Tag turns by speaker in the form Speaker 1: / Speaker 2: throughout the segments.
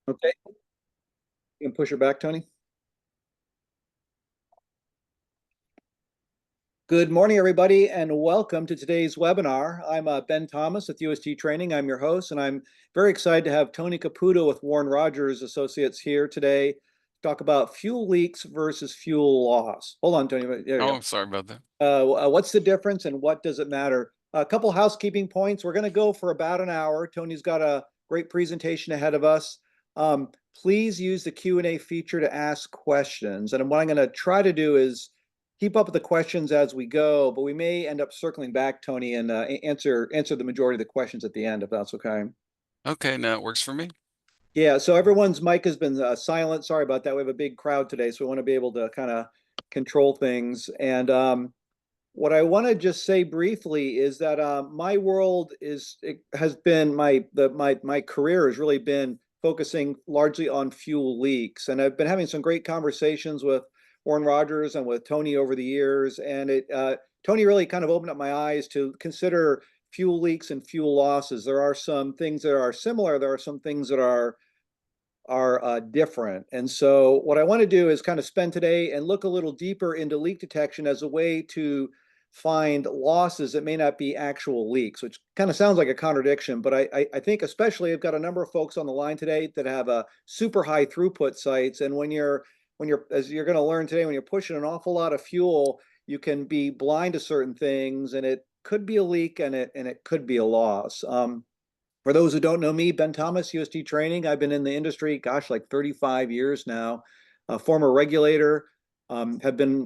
Speaker 1: Okay, you can push her back, Tony. Good morning, everybody, and welcome to today's webinar. I'm Ben Thomas with UST Training. I'm your host, and I'm very excited to have Tony Caputo with Warren Rogers Associates here today to talk about fuel leaks versus fuel loss. Hold on, Tony. There you
Speaker 2: Oh,
Speaker 1: go.
Speaker 2: sorry about that.
Speaker 1: What's the difference and what does it matter? A couple housekeeping points. We're going to go for about an hour. Tony's got a great presentation ahead of us. Please use the Q&A feature to ask questions. And what I'm going to try to do is keep up with the questions as we go, but we may end up circling back, Tony, and answer the majority of the questions at the end, if that's okay.
Speaker 2: Okay, now it works for me.
Speaker 1: Yeah, so everyone's mic has been silent. Sorry about that. We have a big crowd today, so we want to be able to kind of control things. And what I want to just say briefly is that my world has been my career has really been focusing largely on fuel leaks, and I've been having some great conversations with Warren Rogers and with Tony over the years, and Tony really kind of opened up my eyes to consider fuel leaks and fuel losses. There are some things that are similar. There are some things that are different. And so what I want to do is kind of spend today and look a little deeper into leak detection as a way to find losses that may not be actual leaks, which kind of sounds like a contradiction, but I think especially I've got a number of folks on the line today that have a super high throughput sites. And when you're as you're going to learn today, when you're pushing an awful lot of fuel, you can be blind to certain things, and it could be a leak and it could be a loss. For those who don't know me, Ben Thomas, UST Training. I've been in the industry, gosh, like 35 years now. A former regulator, have been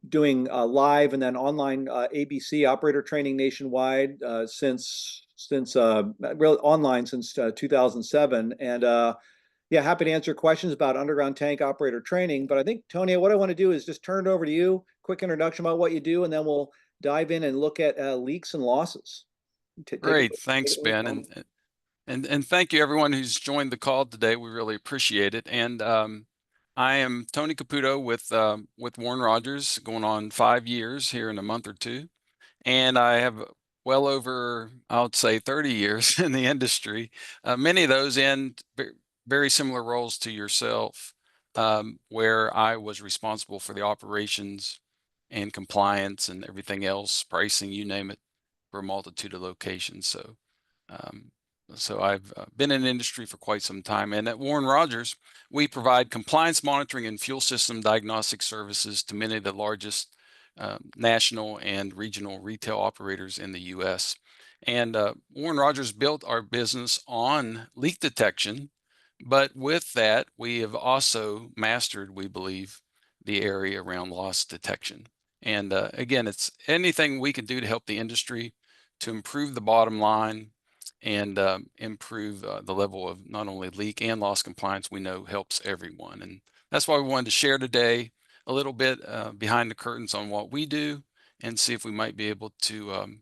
Speaker 1: doing live and then online ABC operator training nationwide since really online since 2007. And yeah, happy to answer questions about underground tank operator training. But I think, Tony, what I want to do is just turn it over to you. Quick introduction about what you do, and then we'll dive in and look at leaks and losses.
Speaker 2: Great, thanks, Ben, and thank you everyone who's joined the call today. We really appreciate it. And I am Tony Caputo with Warren Rogers, going on 5 years here in a month or two, and I have well over, I would say, 30 years in the industry. Many of those in very similar roles to yourself, where I was responsible for the operations and compliance and everything else, pricing, you name it, for a multitude of locations. Um, so I've been in the industry for quite some time. And at Warren Rogers, we provide compliance monitoring and fuel system diagnostic services to many of the largest national and regional retail operators in the U.S. And Warren Rogers built our business on leak detection, but with that, we have also mastered, we believe, the area around loss detection. And again, it's anything we can do to help the industry to improve the bottom line and improve the level of not only leak and loss compliance, we know helps everyone. And that's why we wanted to share today a little bit behind the curtains on what we do and see if we might be able to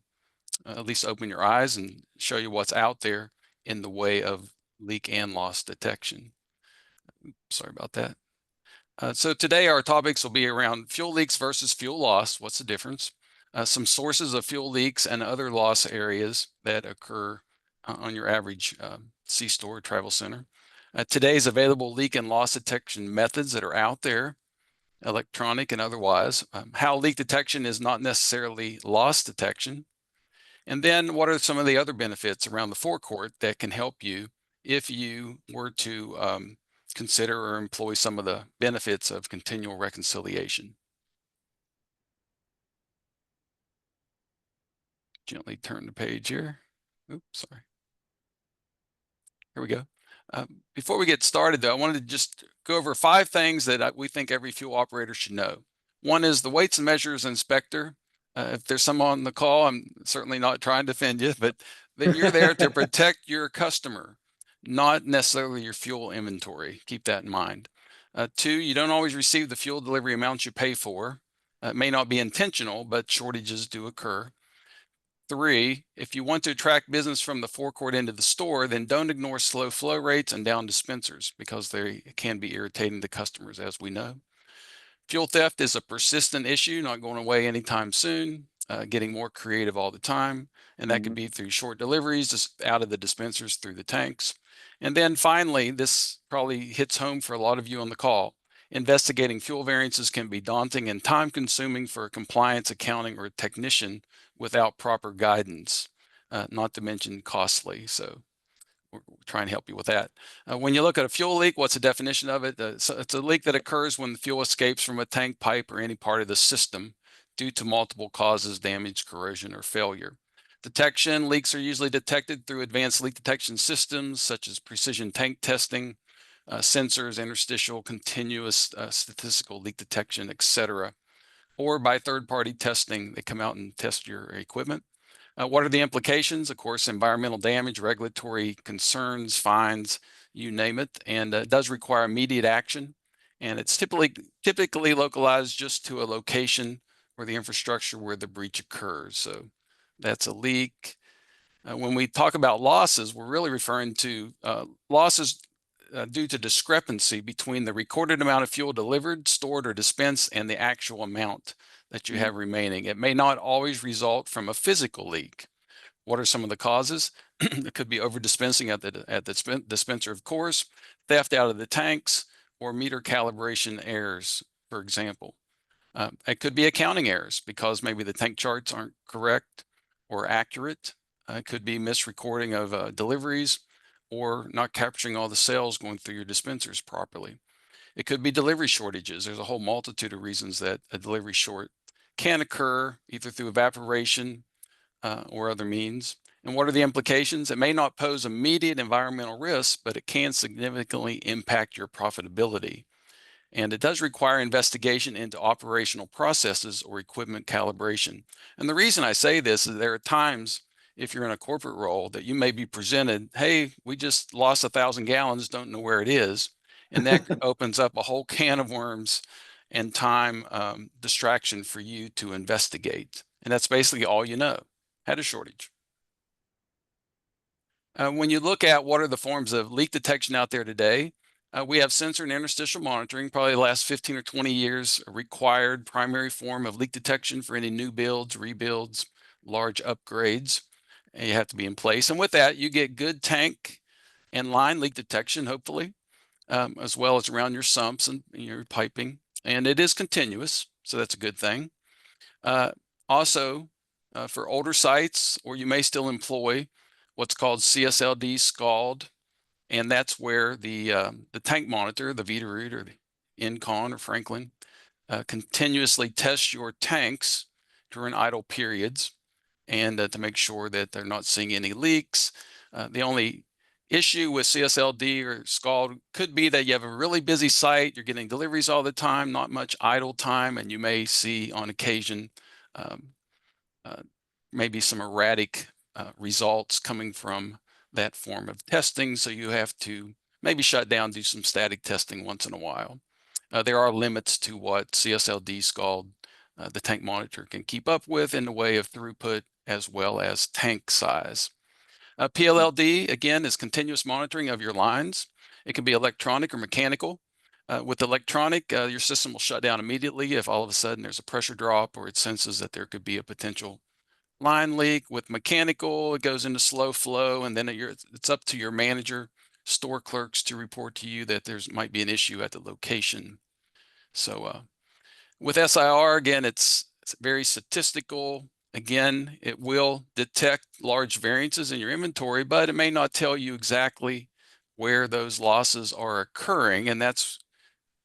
Speaker 2: at least open your eyes and show you what's out there in the way of leak and loss detection. Sorry about that. So today our topics will be around fuel leaks versus fuel loss. What's the difference? Some sources of fuel leaks and other loss areas that occur on your average C-store travel center. Today's available leak and loss detection methods that are out there, electronic and otherwise. How leak detection is not necessarily loss detection. And then what are some of the other benefits around the forecourt that can help you if you were to consider or employ some of the benefits of continual reconciliation. Gently turn the page here. Oops, sorry. Here we go. Before we get started, though, I wanted to just go over 5 things that we think every fuel operator should know. One is the weights and measures inspector. If there's someone on the call, I'm certainly not trying to offend you, but that you're there to protect your customer, not necessarily your fuel inventory. Keep that in mind. 2, you don't always receive the fuel delivery amounts you pay for. It may not be intentional, but shortages do occur. 3, if you want to attract business from the forecourt into the store, then don't ignore slow flow rates and down dispensers because they can be irritating to customers, as we know. Fuel theft is a persistent issue, not going away anytime soon, getting more creative all the time. And that could be through short deliveries, just out of the dispensers through the tanks. And then finally, this probably hits home for a lot of you on the call. Investigating fuel variances can be daunting and time-consuming for a compliance accounting or technician without proper guidance, not to mention costly. So we're trying to help you with that. When you look at a fuel leak, what's the definition of it? So it's a leak that occurs when the fuel escapes from a tank, pipe, or any part of the system due to multiple causes: damage, corrosion, or failure. Detection: leaks are usually detected through advanced leak detection systems such as precision tank testing, sensors, interstitial, continuous statistical leak detection, etc., or by third-party testing. They come out and test your equipment. What are the implications? Of course, environmental damage, regulatory concerns, fines, you name it, and it does require immediate action. And it's typically localized just to a location or the infrastructure where the breach occurs. So that's a leak. When we talk about losses, we're really referring to losses due to discrepancy between the recorded amount of fuel delivered, stored, or dispensed and the actual amount that you have remaining. It may not always result from a physical leak. What are some of the causes? It could be over dispensing at the dispenser, of course, theft out of the tanks, or meter calibration errors, for example. It could be accounting errors because maybe the tank charts aren't correct or accurate. It could be misrecording of deliveries or not capturing all the sales going through your dispensers properly. It could be delivery shortages. There's a whole multitude of reasons that a delivery short can occur, either through evaporation or other means. And what are the implications? It may not pose immediate environmental risks, but it can significantly impact your profitability. And it does require investigation into operational processes or equipment calibration. And the reason I say this is there are times, if you're in a corporate role, that you may be presented, hey, we just lost 1,000 gallons, don't know where it is. And that opens up a whole can of worms and time distraction for you to investigate. And that's basically all you know. Had a shortage. When you look at what are the forms of leak detection out there today, we have sensor and interstitial monitoring, probably the last 15 or 20 years, a required primary form of leak detection for any new builds, rebuilds, large upgrades. And you have to be in place. And with that, you get good tank and line leak detection, hopefully, as well as around your sumps and your piping. And it is continuous, so that's a good thing. Also, for older sites, or you may still employ what's called CSLD SCALD, and that's where the tank monitor, the Veeder-Root or the Incon or Franklin, continuously tests your tanks during idle periods and to make sure that they're not seeing any leaks. The only issue with CSLD or SCALD could be that you have a really busy site, you're getting deliveries all the time, not much idle time, and you may see on occasion maybe some erratic results coming from that form of testing. So you have to maybe shut down, do some static testing once in a while. There are limits to what CSLD SCALD, the tank monitor, can keep up with in the way of throughput as well as tank size. PLLD, again, is continuous monitoring of your lines. It can be electronic or mechanical. With electronic, your system will shut down immediately if all of a sudden there's a pressure drop or it senses that there could be a potential line leak. With mechanical, it goes into slow flow, and then it's up to your manager, store clerks to report to you that there's might be an issue at the location. So with SIR, again, it's very statistical. Again, it will detect large variances in your inventory, but it may not tell you exactly where those losses are occurring, and that's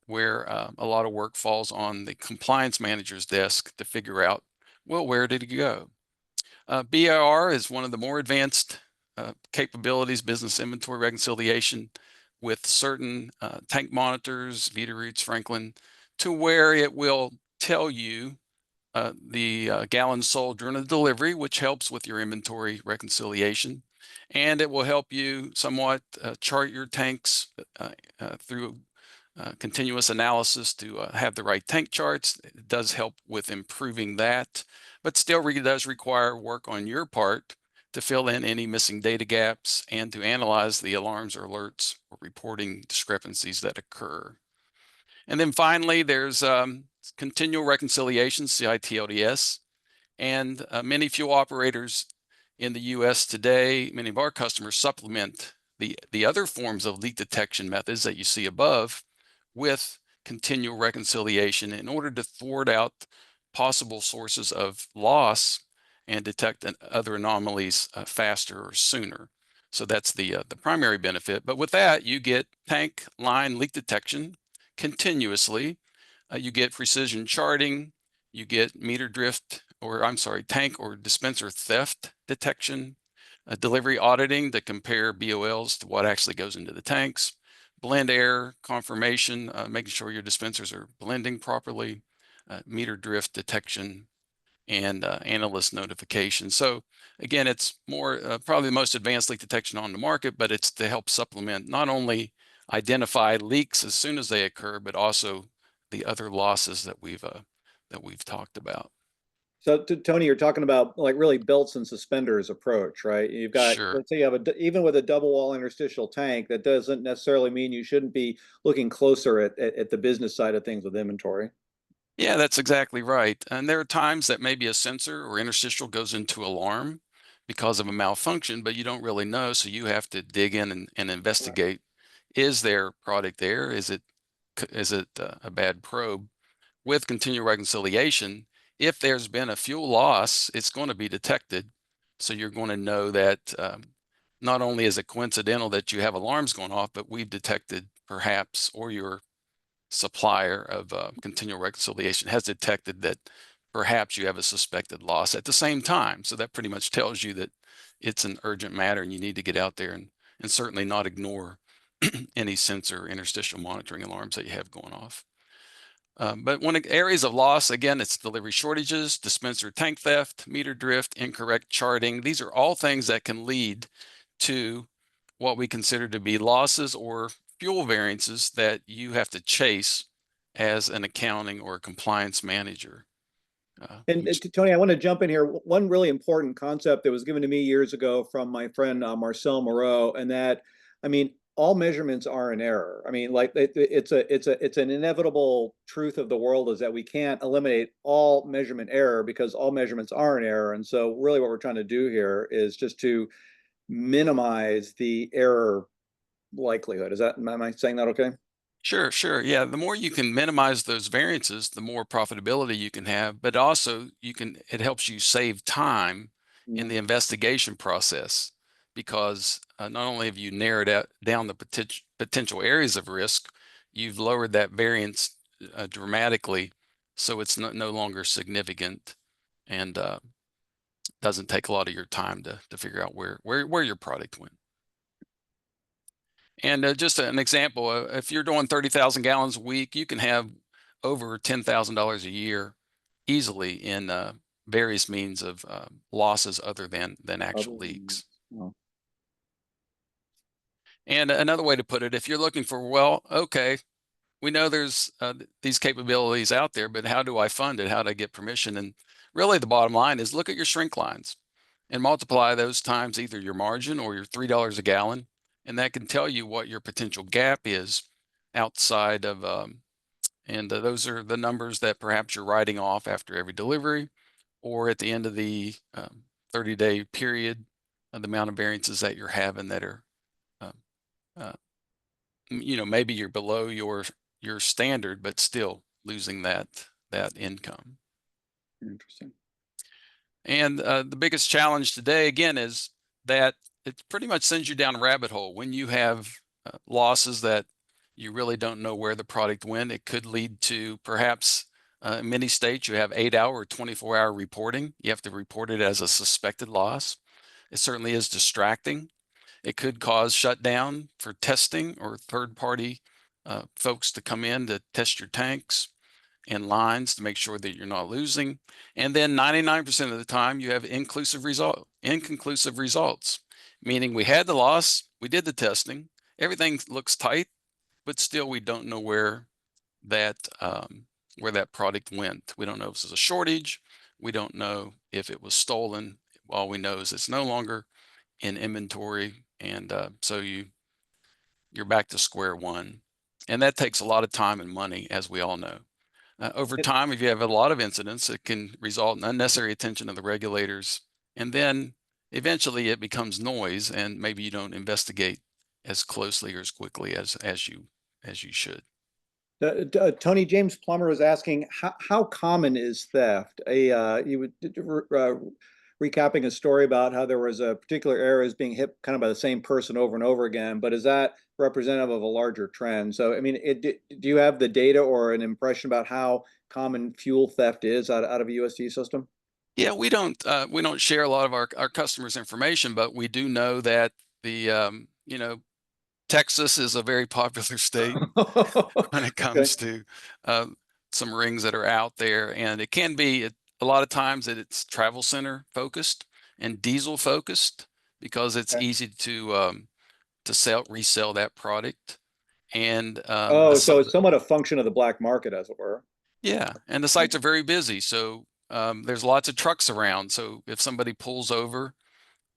Speaker 2: where a lot of work falls on the compliance manager's desk to figure out, well, where did it go? BIR is one of the more advanced capabilities, business inventory reconciliation, with certain tank monitors, Veeder-Roots, Franklin, to where it will tell you the gallons sold during the delivery, which helps with your inventory reconciliation. And it will help you somewhat chart your tanks through continuous analysis to have the right tank charts. It does help with improving that, but still does require work on your part to fill in any missing data gaps and to analyze the alarms or alerts or reporting discrepancies that occur. And then finally, there's continual reconciliation, CITLDS, and many fuel operators in the US today, many of our customers supplement the other forms of leak detection methods that you see above with continual reconciliation in order to thwart out possible sources of loss and detect other anomalies faster or sooner. So that's the primary benefit. But with that, you get tank line leak detection continuously. You get precision charting. You get meter drift, or I'm sorry, tank or dispenser theft detection. Delivery auditing to compare BOLs to what actually goes into the tanks. Blend error confirmation, making sure your dispensers are blending properly. Meter drift detection, and analyst notification. So again, it's more probably the most advanced leak detection on the market, but it's to help supplement not only identify leaks as soon as they occur, but also the other losses that we've talked about.
Speaker 1: So Tony, you're talking about like really belts and suspenders approach, right? You've got,
Speaker 2: Sure.
Speaker 1: let's say you have even with a double wall interstitial tank, that doesn't necessarily mean you shouldn't be looking closer at the business side of things with inventory.
Speaker 2: Yeah, that's exactly right. And there are times that maybe a sensor or interstitial goes into alarm because of a malfunction, but you don't really know. So you have to dig in and investigate. Is there product there? Is it a bad probe? With continual reconciliation, if there's been a fuel loss, it's going to be detected. So you're going to know that not only is it coincidental that you have alarms going off, but we've detected perhaps, or your supplier of continual reconciliation has detected that perhaps you have a suspected loss at the same time. So that pretty much tells you that it's an urgent matter and you need to get out there and certainly not ignore any sensor interstitial monitoring alarms that you have going off. But when areas of loss, again, it's delivery shortages, dispenser tank theft, meter drift, incorrect charting. These are all things that can lead to what we consider to be losses or fuel variances that you have to chase as an accounting or compliance manager.
Speaker 1: And Tony, I want to jump in here. One really important concept that was given to me years ago from my friend Marcel Moreau, and that, I mean, all measurements are an error. I mean, like it's an inevitable truth of the world is that we can't eliminate all measurement error because all measurements are an error. And so, really, what we're trying to do here is just to minimize the error likelihood. Am I saying that okay?
Speaker 2: Sure, sure. Yeah, the more you can minimize those variances, the more profitability you can have, but also it helps you save time in
Speaker 1: Yeah.
Speaker 2: the investigation process because not only have you narrowed down the potential areas of risk, you've lowered that variance dramatically, so it's no longer significant and doesn't take a lot of your time to figure out where your product went. And just an example, if you're doing 30,000 gallons a week, you can have over $10,000 a year easily in various means of losses other than actual
Speaker 1: Other than,
Speaker 2: leaks.
Speaker 1: well,
Speaker 2: And another way to put it, if you're looking for, well, okay, we know there's these capabilities out there, but how do I fund it? How do I get permission? And really the bottom line is look at your shrink lines and multiply those times either your margin or your $3 a gallon. And that can tell you what your potential gap is outside of, and those are the numbers that perhaps you're writing off after every delivery or at the end of the 30-day period, the amount of variances that you're having that are, uh, uh, maybe you're below your standard, but still losing that income.
Speaker 1: interesting.
Speaker 2: And the biggest challenge today, again, is that it pretty much sends you down a rabbit hole. When you have losses that you really don't know where the product went, it could lead to perhaps in many states you have 8-hour or 24-hour reporting. You have to report it as a suspected loss. It certainly is distracting. It could cause shutdown for testing or third-party folks to come in to test your tanks and lines to make sure that you're not losing. And then 99% of the time you have inconclusive results, meaning we had the loss, we did the testing, everything looks tight, but still we don't know that where that product went. We don't know if it's a shortage. We don't know if it was stolen. All we know is it's no longer in inventory, and so you're back to square one, and that takes a lot of time and money, as we all know. Over time, if you have a lot of incidents, it can result in unnecessary attention of the regulators, and then eventually it becomes noise, and maybe you don't investigate as closely or as quickly as you should.
Speaker 1: Tony James Plummer is asking how common is theft? Recapping a story about how there was a particular error is being hit kind of by the same person over and over again, but is that representative of a larger trend? So, I mean, do you have the data or an impression about how common fuel theft is out of a USD system?
Speaker 2: Yeah, we don't share a lot of our customers' information, but we do know that Texas is a very popular state when it
Speaker 1: Okay.
Speaker 2: comes to uh, some rings that are out there, and it can be a lot of times that it's travel center focused and diesel focused because it's
Speaker 1: Okay.
Speaker 2: easy to resell that product. And
Speaker 1: Oh, so it's somewhat a function of the black market, as it were.
Speaker 2: yeah, and the sites are very busy, so there's lots of trucks around. So if somebody pulls over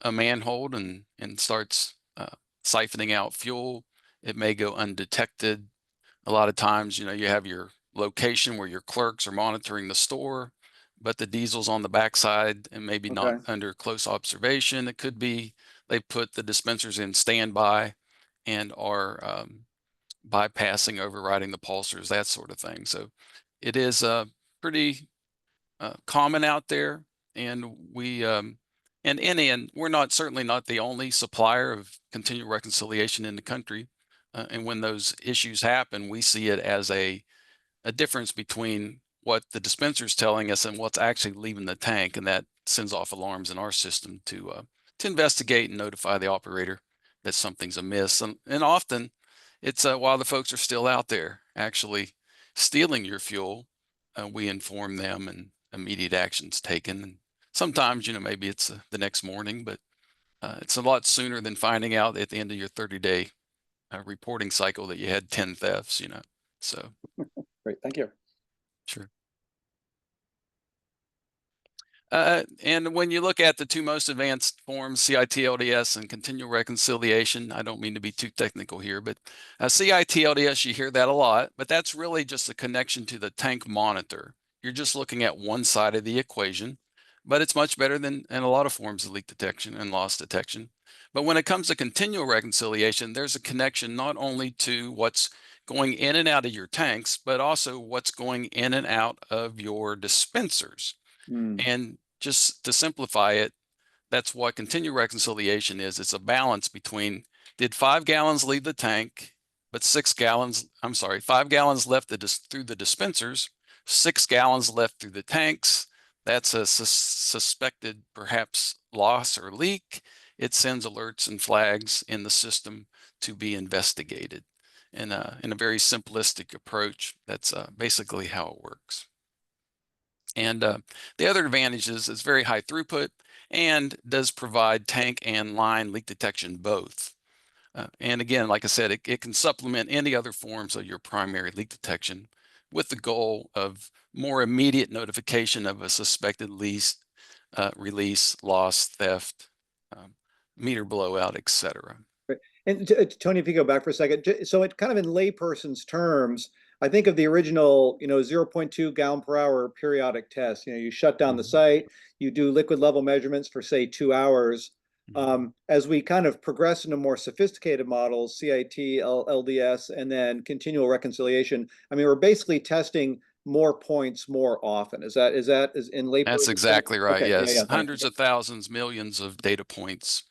Speaker 2: a manhole and starts siphoning out fuel, it may go undetected. A lot of times, you have your location where your clerks are monitoring the store, but the diesel's on the backside and maybe not
Speaker 1: Okay.
Speaker 2: under close observation. It could be they put the dispensers in standby and are bypassing, overriding the pulsers, that sort of thing. So it is pretty common out there, and we're not certainly not the only supplier of continual reconciliation in the country. And when those issues happen, we see it as a difference between what the dispenser is telling us and what's actually leaving the tank, and that sends off alarms in our system to investigate and notify the operator that something's amiss. And often, it's while the folks are still out there actually stealing your fuel, we inform them and immediate actions taken. And sometimes, maybe it's the next morning, but it's a lot sooner than finding out at the end of your 30-day reporting cycle that you had 10 thefts. So
Speaker 1: Great. Thank you.
Speaker 2: sure. And when you look at the two most advanced forms, CIT LDS and continual reconciliation, I don't mean to be too technical here, but CIT LDS, you hear that a lot, but that's really just a connection to the tank monitor. You're just looking at one side of the equation, but it's much better than in a lot of forms of leak detection and loss detection. But when it comes to continual reconciliation, there's a connection not only to what's going in and out of your tanks, but also what's going in and out of your dispensers.
Speaker 1: Hmm.
Speaker 2: And just to simplify it, that's what continual reconciliation is. It's a balance between, did 5 gallons leave the tank, but 5 gallons left through the dispensers, 6 gallons left through the tanks. That's a suspected perhaps loss or leak. It sends alerts and flags in the system to be investigated. And in a very simplistic approach, that's basically how it works. And the other advantage is it's very high throughput and does provide tank and line leak detection both. And again, like I said, it can supplement any other forms of your primary leak detection with the goal of more immediate notification of a suspected release, loss, theft, meter blowout, etc.
Speaker 1: Right. And Tony, if you go back for a second, so it kind of in layperson's terms, I think of the original, 0.2 gallon per hour periodic test. You shut down the
Speaker 2: Mhm.
Speaker 1: site, you do liquid level measurements for say 2 hours.
Speaker 2: Mhm.
Speaker 1: As we kind of progress into more sophisticated models, CIT, LDS, and then continual reconciliation, I mean, we're basically testing more points more often. Is in
Speaker 2: That's
Speaker 1: layperson's terms?
Speaker 2: exactly right.
Speaker 1: Okay, yeah,
Speaker 2: Yes,
Speaker 1: yeah, thanks.
Speaker 2: hundreds of thousands, millions of data points,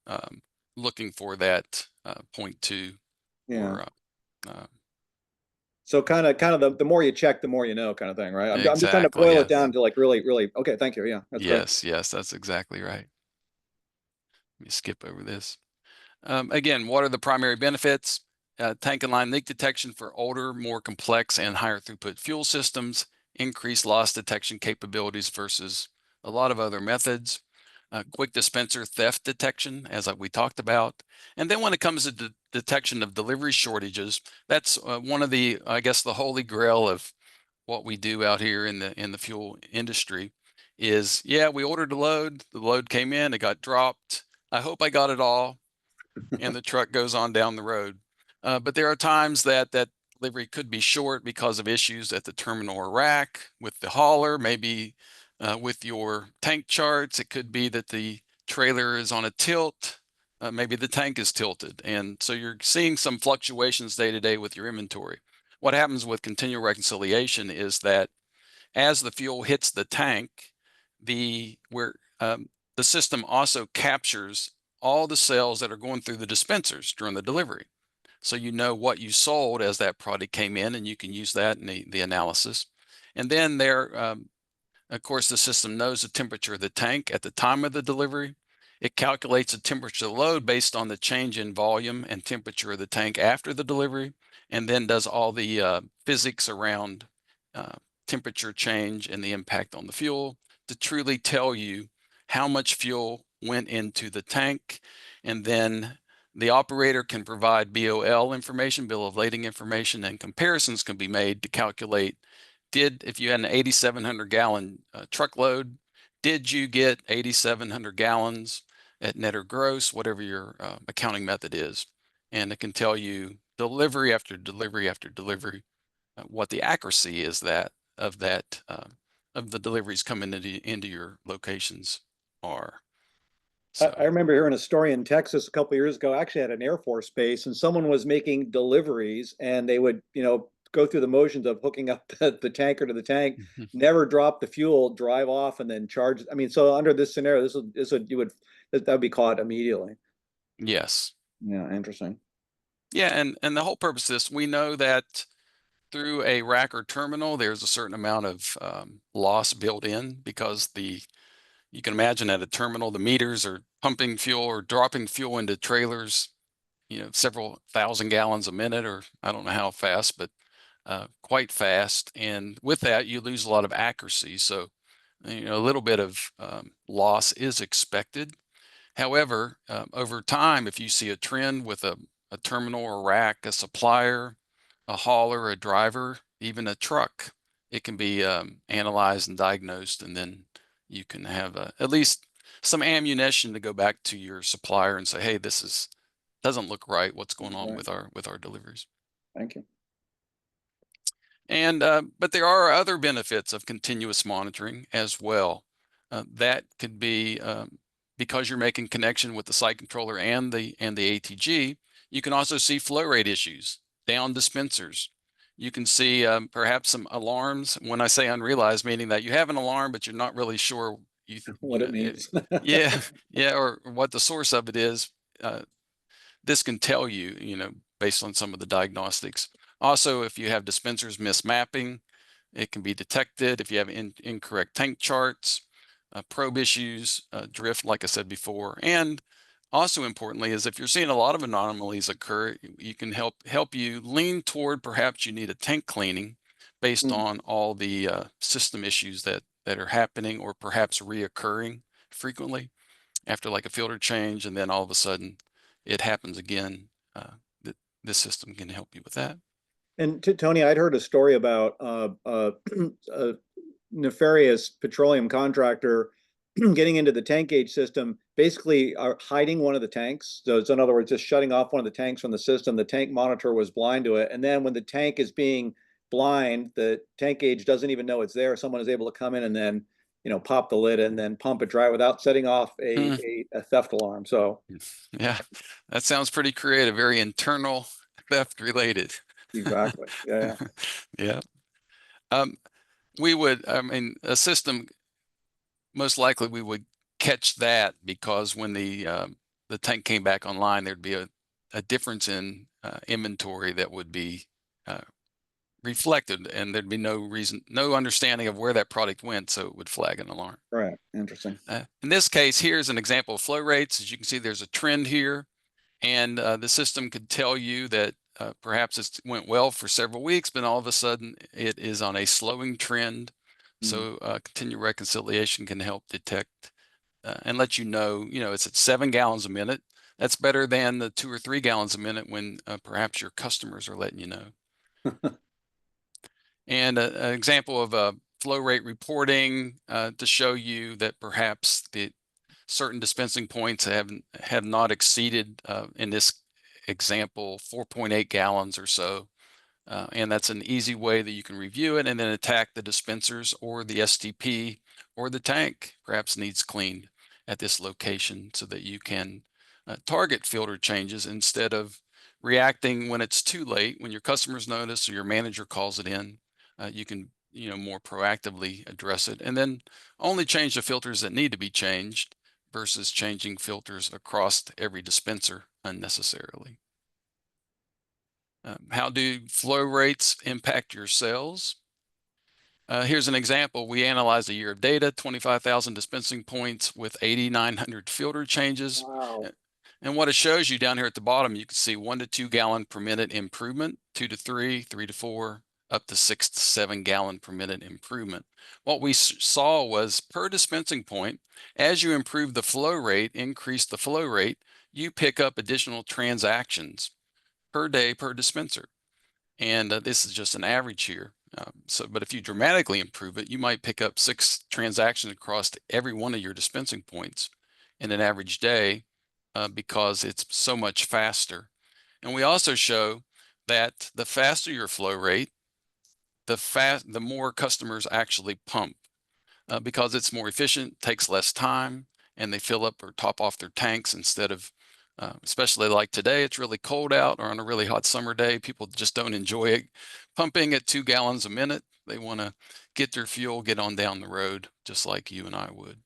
Speaker 2: um, looking for that 0.2
Speaker 1: Yeah.
Speaker 2: or
Speaker 1: So kind of the more you check, the more you know, kind of thing, right? I'm just trying to
Speaker 2: exactly,
Speaker 1: boil it down
Speaker 2: yes.
Speaker 1: to like really, really. Okay, thank you. Yeah, that's great.
Speaker 2: Yes, that's exactly right. Let me skip over this. Again, what are the primary benefits? Tank and line leak detection for older, more complex, and higher throughput fuel systems, increased loss detection capabilities versus a lot of other methods, quick dispenser theft detection, as we talked about. And then when it comes to detection of delivery shortages, that's one of the, I guess, the holy grail of what we do out here in the fuel industry is, yeah, we ordered a load, the load came in, it got dropped. I hope I got it all, and the truck goes on down the road. But there are times that delivery could be short because of issues at the terminal or rack with the hauler, maybe with your tank charts. It could be that the trailer is on a tilt. maybe the tank is tilted. And so you're seeing some fluctuations day to day with your inventory. What happens with continual reconciliation is that as the fuel hits the tank, the system also captures all the sales that are going through the dispensers during the delivery. So you know what you sold as that product came in, and you can use that in the analysis. And then of course, the system knows the temperature of the tank at the time of the delivery. It calculates the temperature load based on the change in volume and temperature of the tank after the delivery, and then does all the physics around uh, temperature change and the impact on the fuel to truly tell you how much fuel went into the tank. And then the operator can provide BOL information, bill of lading information, and comparisons can be made to calculate if you had an 8,700 gallon truckload, did you get 8,700 gallons at net or gross, whatever your accounting method is? And it can tell you delivery after delivery after delivery what the accuracy is of the deliveries coming into your locations are.
Speaker 1: I
Speaker 2: So
Speaker 1: remember hearing a story in Texas a couple of years ago, actually at an Air Force base, and someone was making deliveries, and they would, go through the motions of hooking up the tanker to the tank, never drop the fuel, drive off, and then charge. I mean, so under this scenario, that would be caught immediately.
Speaker 2: yes.
Speaker 1: Yeah, interesting.
Speaker 2: Yeah, and the whole purpose of this, we know that through a rack or terminal, there's a certain amount of loss built in because you can imagine at a terminal, the meters are pumping fuel or dropping fuel into trailers, several thousand gallons a minute, or I don't know how fast, but quite fast. And with that, you lose a lot of accuracy. So, a little bit of loss is expected. However, over time, if you see a trend with a terminal or rack, a supplier, a hauler, a driver, even a truck, it can be analyzed and diagnosed, and then you can have at least some ammunition to go back to your supplier and say, "Hey, doesn't look right. What's going on
Speaker 1: Right.
Speaker 2: with our deliveries?"
Speaker 1: Thank you.
Speaker 2: And but there are other benefits of continuous monitoring as well. That could be because you're making connection with the site controller and the ATG. You can also see flow rate issues, down dispensers. You can see perhaps some alarms. When I say unrealized, meaning that you have an alarm, but you're not really sure.
Speaker 1: What it means.
Speaker 2: Yeah, yeah, or what the source of it is. Uh, this can tell you, based on some of the diagnostics. Also, if you have dispensers mismapping, it can be detected. If you have incorrect tank charts, probe issues, drift, like I said before, and also importantly is if you're seeing a lot of anomalies occur, you can help you lean toward perhaps you need a tank cleaning based
Speaker 1: Hmm.
Speaker 2: on all the system issues that are happening or perhaps reoccurring frequently after like a filter change, and then all of a sudden it happens again. That this system can help you with that.
Speaker 1: And Tony, I'd heard a story about a nefarious petroleum contractor getting into the tank gauge system, basically hiding one of the tanks. So it's, in other words, just shutting off one of the tanks from the system. The tank monitor was blind to it. And then when the tank is being blind, the tank gauge doesn't even know it's there. Someone is able to come in and then, pop the lid and then pump it dry without setting off
Speaker 2: Hmm.
Speaker 1: a theft alarm. So
Speaker 2: Yeah, that sounds pretty creative, very internal theft related.
Speaker 1: exactly. Yeah.
Speaker 2: Yeah. Um, I mean, a system, most likely we would catch that because when the tank came back online, there'd be a difference in inventory that would be uh, reflected, and there'd be no understanding of where that product went, so it would flag an alarm.
Speaker 1: Right. Interesting.
Speaker 2: In this case, here's an example of flow rates. As you can see, there's a trend here, and the system could tell you that perhaps it went well for several weeks, but all of a sudden it is on a slowing trend.
Speaker 1: Mm.
Speaker 2: So continued reconciliation can help detect and let you know, it's at 7 gallons a minute. That's better than the 2 or 3 gallons a minute when perhaps your customers are letting you know. And an example of a flow rate reporting to show you that perhaps the certain dispensing points have not exceeded, in this example, 4.8 gallons or so. And that's an easy way that you can review it and then attack the dispensers or the STP or the tank perhaps needs cleaned at this location so that you can target filter changes instead of reacting when it's too late, when your customers notice or your manager calls it in. You can more proactively address it, and then only change the filters that need to be changed versus changing filters across every dispenser unnecessarily. How do flow rates impact your sales? Here's an example. We analyzed a year of data, 25,000 dispensing points with 8,900 filter changes.
Speaker 1: Wow.
Speaker 2: And what it shows you down here at the bottom, you can see 1 to 2 gallon per minute improvement, 2 to 3, 3 to 4, up to 6 to 7 gallon per minute improvement. What we saw was per dispensing point, as you improve the flow rate, increase the flow rate, you pick up additional transactions per day per dispenser. And this is just an average here. But if you dramatically improve it, you might pick up 6 transactions across every one of your dispensing points in an average day because it's so much faster. And we also show that the faster your flow rate, the more customers actually pump because it's more efficient, takes less time, and they fill up or top off their tanks instead of especially like today, it's really cold out, or on a really hot summer day, people just don't enjoy it. Pumping at 2 gallons a minute, they want to get their fuel, get on down the road, just like you and I would.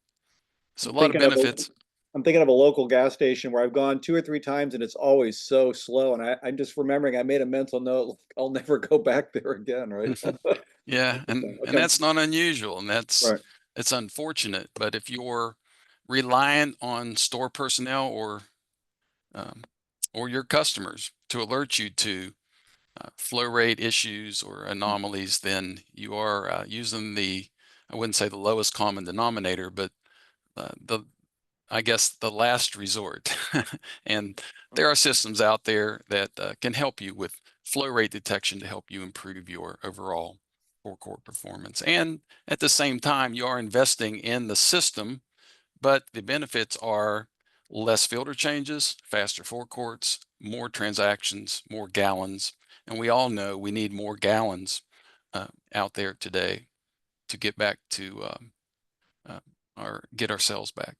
Speaker 2: So
Speaker 1: I'm
Speaker 2: a lot of
Speaker 1: thinking of a,
Speaker 2: benefits.
Speaker 1: I'm thinking of a local gas station where I've gone 2 or 3 times and it's always so slow. And I'm just remembering I made a mental note, like, I'll never go back there again, right?
Speaker 2: Yeah,
Speaker 1: Interesting.
Speaker 2: and
Speaker 1: Okay.
Speaker 2: that's not unusual, and
Speaker 1: Right.
Speaker 2: it's unfortunate. But if you're reliant on store personnel um, or your customers to alert you to flow rate issues or anomalies, then you are using I wouldn't say the lowest common denominator, but I guess the last resort. And there are systems out there that can help you with flow rate detection to help you improve your overall forecourt performance. And at the same time, you are investing in the system, but the benefits are less filter changes, faster forecourts, more transactions, more gallons. And we all know we need more gallons out there today to get back to get our sales back.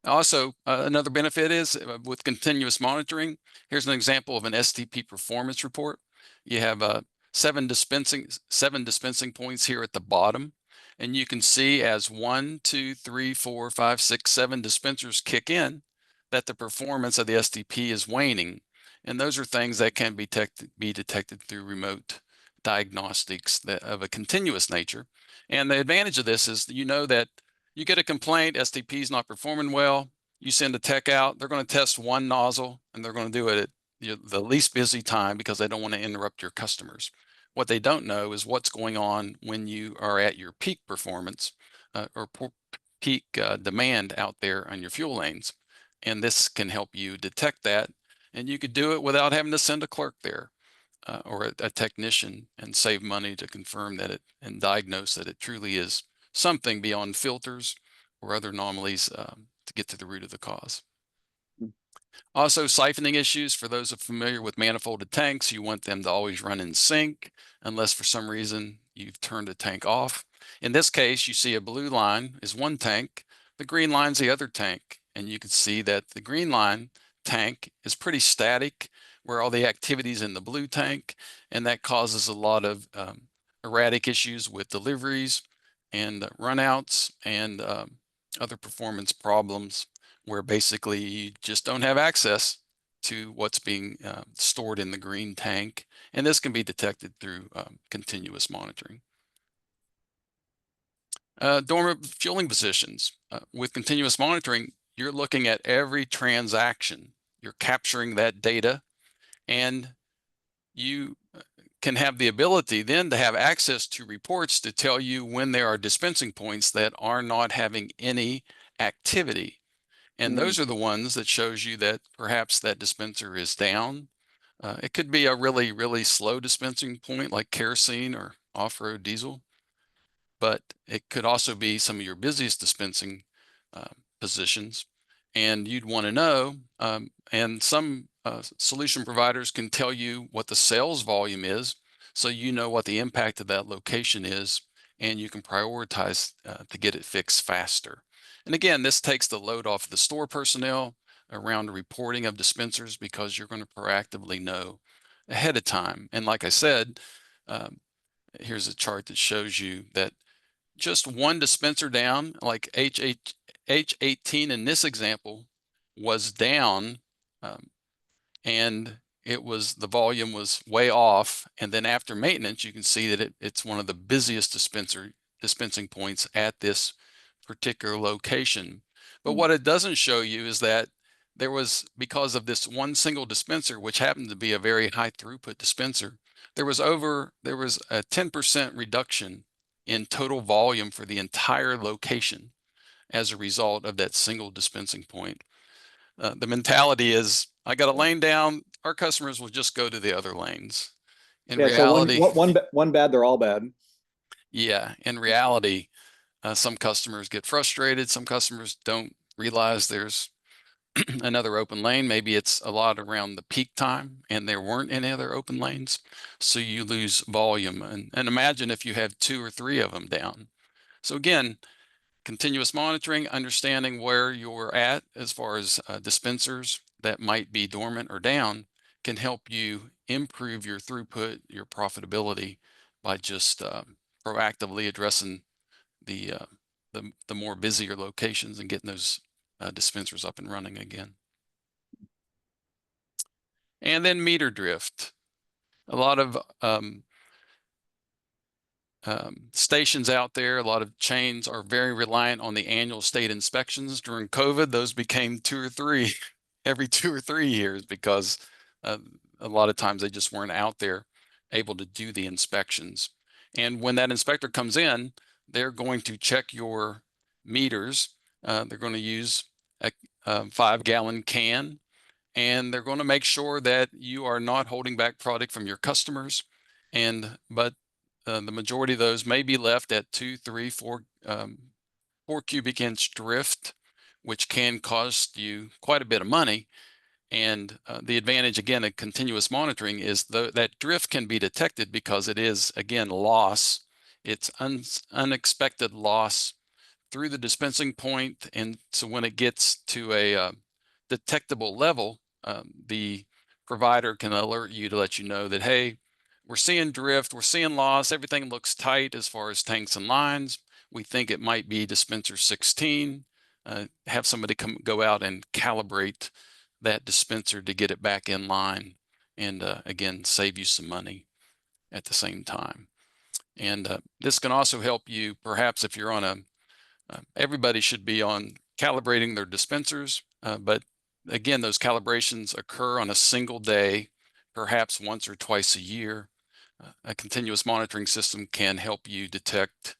Speaker 2: Also, another benefit is with continuous monitoring. Here's an example of an STP performance report. You have 7 dispensing points here at the bottom, and you can see as 1, 2, 3, 4, 5, 6, 7 dispensers kick in, that the performance of the STP is waning. And those are things that can be detected through remote diagnostics of a continuous nature. And the advantage of this is that you get a complaint, STP is not performing well, you send a tech out, they're going to test one nozzle, and they're going to do it at the least busy time because they don't want to interrupt your customers. What they don't know is what's going on when you are at your peak performance or peak demand out there on your fuel lanes. And this can help you detect that. And you could do it without having to send a clerk there or a technician and save money to confirm that and diagnose that it truly is something beyond filters or other anomalies to get to the root of the cause. Also, siphoning issues. For those familiar with manifolded tanks, you want them to always run in sync unless for some reason you've turned a tank off. In this case, you see a blue line is one tank, the green line's the other tank, and you can see that the green line tank is pretty static where all the activities in the blue tank, and that causes a lot of erratic issues with deliveries and runouts and other performance problems where basically you just don't have access to what's being stored in the green tank. And this can be detected through continuous monitoring. Dormant fueling positions. With continuous monitoring, you're looking at every transaction. You're capturing that data, and you can have the ability then to have access to reports to tell you when there are dispensing points that are not having any activity. And those are the ones that shows you that perhaps that dispenser is down. It could be a really, really slow dispensing point like kerosene or off-road diesel, but it could also be some of your busiest dispensing positions. And you'd want to know, and some solution providers can tell you what the sales volume is, so you know what the impact of that location is, and you can prioritize to get it fixed faster. And again, this takes the load off the store personnel around reporting of dispensers because you're going to proactively know ahead of time. And like I said, um, here's a chart that shows you that just one dispenser down, like H18 in this example, was down, um, and the volume was way off. And then after maintenance, you can see that it's one of the busiest dispensing points at this particular location. But what it doesn't show you is that there was, because of this one single dispenser, which happened to be a very high throughput dispenser, there was a 10% reduction in total volume for the entire location as a result of that single dispensing point. The mentality is, I got a lane down, our customers will just go to the other lanes. In
Speaker 1: Yeah, so
Speaker 2: reality,
Speaker 1: one bad, they're all bad.
Speaker 2: yeah, in reality, some customers get frustrated. Some customers don't realize there's another open lane. Maybe it's a lot around the peak time and there weren't any other open lanes. So you lose volume. And imagine if you have 2 or 3 of them down. So again, continuous monitoring, understanding where you're at as far as dispensers that might be dormant or down, can help you improve your throughput, your profitability, by just proactively addressing the, the more busier locations and getting those dispensers up and running again. And then meter drift. A lot of stations out there, a lot of chains are very reliant on the annual state inspections. During COVID, those became 2 or 3 every 2 or 3 years, because a lot of times they just weren't out there able to do the inspections. And when that inspector comes in, they're going to check your meters. They're going to use a 5-gallon can, and they're going to make sure that you are not holding back product from your customers. But the majority of those may be left at 2, 3, 4, 4 cubic inch drift, which can cost you quite a bit of money. And the advantage, again, of continuous monitoring is that drift can be detected because it is, again, loss. It's unexpected loss through the dispensing point. And so when it gets to a detectable level, the provider can alert you to let you know that, hey, we're seeing drift, we're seeing loss, everything looks tight as far as tanks and lines. We think it might be dispenser 16. Have somebody go out and calibrate that dispenser to get it back in line, and again, save you some money at the same time. And this can also help you, perhaps if you're on a, everybody should be on calibrating their dispensers, but again, those calibrations occur on a single day, perhaps once or twice a year. A continuous monitoring system can help you detect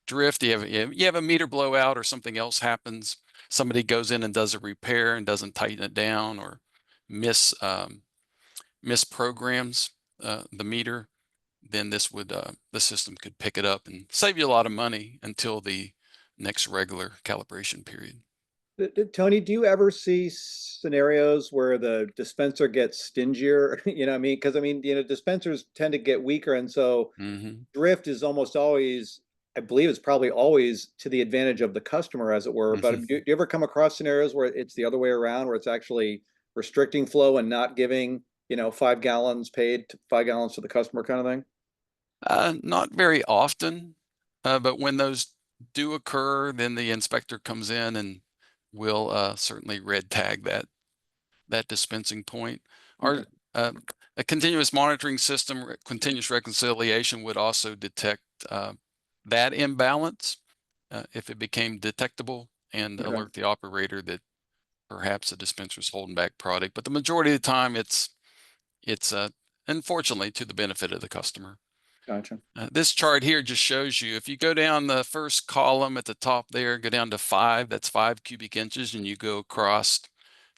Speaker 2: drift. You have a meter blowout or something else happens. Somebody goes in and does a repair and doesn't tighten it down, or misprograms the meter. Then the system could pick it up and save you a lot of money until the next regular calibration period.
Speaker 1: Tony, do you ever see scenarios where the dispenser gets stingier? You know what I mean? Because I mean, dispensers tend to get weaker, and so drift is almost always, I believe it's probably always to the advantage of the customer, as it were. But do you ever come across scenarios where it's the other way around, where it's actually restricting flow and not giving, 5 gallons paid, 5 gallons to the customer, kind of thing?
Speaker 2: Not very often, but when those do occur, then the inspector comes in and will certainly red tag that dispensing point.
Speaker 1: Okay.
Speaker 2: Our a continuous monitoring system, continuous reconciliation, would also detect that imbalance if it became detectable, and
Speaker 1: Okay.
Speaker 2: alert the operator that perhaps the dispenser is holding back product. But the majority of the time, it's unfortunately to the benefit of the customer.
Speaker 1: Gotcha.
Speaker 2: This chart here just shows you, if you go down the first column at the top there, go down to 5, that's 5 cubic inches, and you go across